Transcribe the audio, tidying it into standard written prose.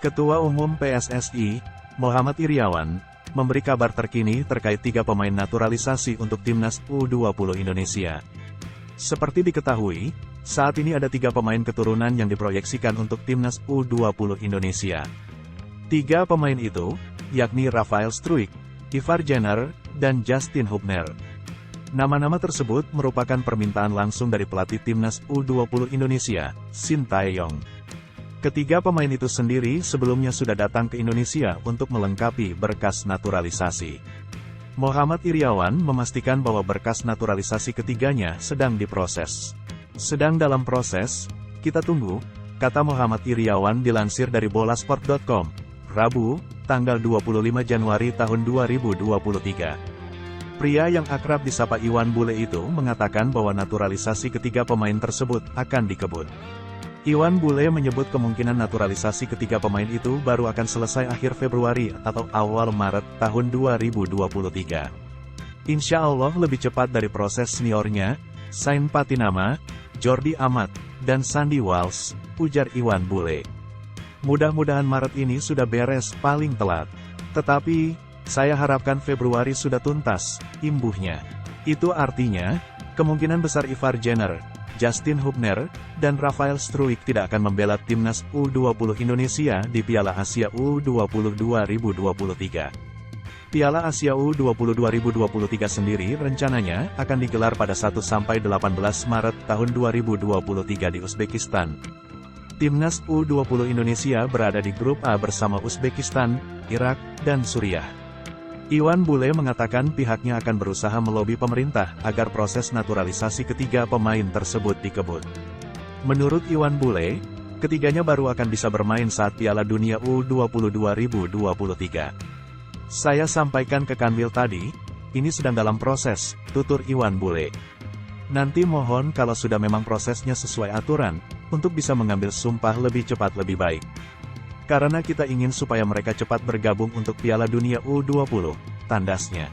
Ketua Umum PSSI, Muhammad Iryawan, memberi kabar terkini terkait 3 pemain naturalisasi untuk Timnas U20 Indonesia. Seperti diketahui, saat ini ada 3 pemain keturunan yang diproyeksikan untuk Timnas U20 Indonesia. 3 pemain itu, yakni Rafael Struijk, Ivar Jenner, dan Justin Hubner. Nama-nama tersebut merupakan permintaan langsung dari pelatih Timnas U20 Indonesia, Shin Tae-yong. Ketiga pemain itu sendiri sebelumnya sudah datang ke Indonesia untuk melengkapi berkas naturalisasi. Muhammad Iryawan memastikan bahwa berkas naturalisasi ketiganya sedang diproses. Sedang dalam proses, kita tunggu, kata Muhammad Iryawan dilansir dari bolasport.com, Rabu, tanggal 25 Januari tahun 2023. Pria yang akrab disapa Iwan Bule itu mengatakan bahwa naturalisasi ketiga pemain tersebut akan dikebut. Iwan Bule menyebut kemungkinan naturalisasi ketiga pemain itu baru akan selesai akhir Februari atau awal Maret tahun 2023. Insya Allah lebih cepat dari proses seniornya, Sain Patinama, Jordi Amat, dan Sandy Walsh, ujar Iwan Bule. Mudah-mudahan Maret ini sudah beres paling telat. Tetapi, saya harapkan Februari sudah tuntas, imbuhnya. Itu artinya, kemungkinan besar Ivar Jenner, Justin Hubner, dan Rafael Struijk tidak akan membela Timnas U20 Indonesia di Piala Asia U20 2023. Piala Asia U20 2023 sendiri rencananya akan digelar pada 1-18 Maret tahun 2023 di Uzbekistan. Timnas U20 Indonesia berada di grup A bersama Uzbekistan, Irak, dan Suriah. Iwan Bule mengatakan pihaknya akan berusaha melobi pemerintah agar proses naturalisasi ketiga pemain tersebut dikebut. Menurut Iwan Bule, ketiganya baru akan bisa bermain saat Piala Dunia U20 2023. Saya sampaikan ke Kanwil tadi, ini sedang dalam proses, tutur Iwan Bule. Nanti mohon kalau sudah memang prosesnya sesuai aturan, untuk bisa mengambil sumpah lebih cepat lebih baik. Karena kita ingin supaya mereka cepat bergabung untuk Piala Dunia U20, tandasnya.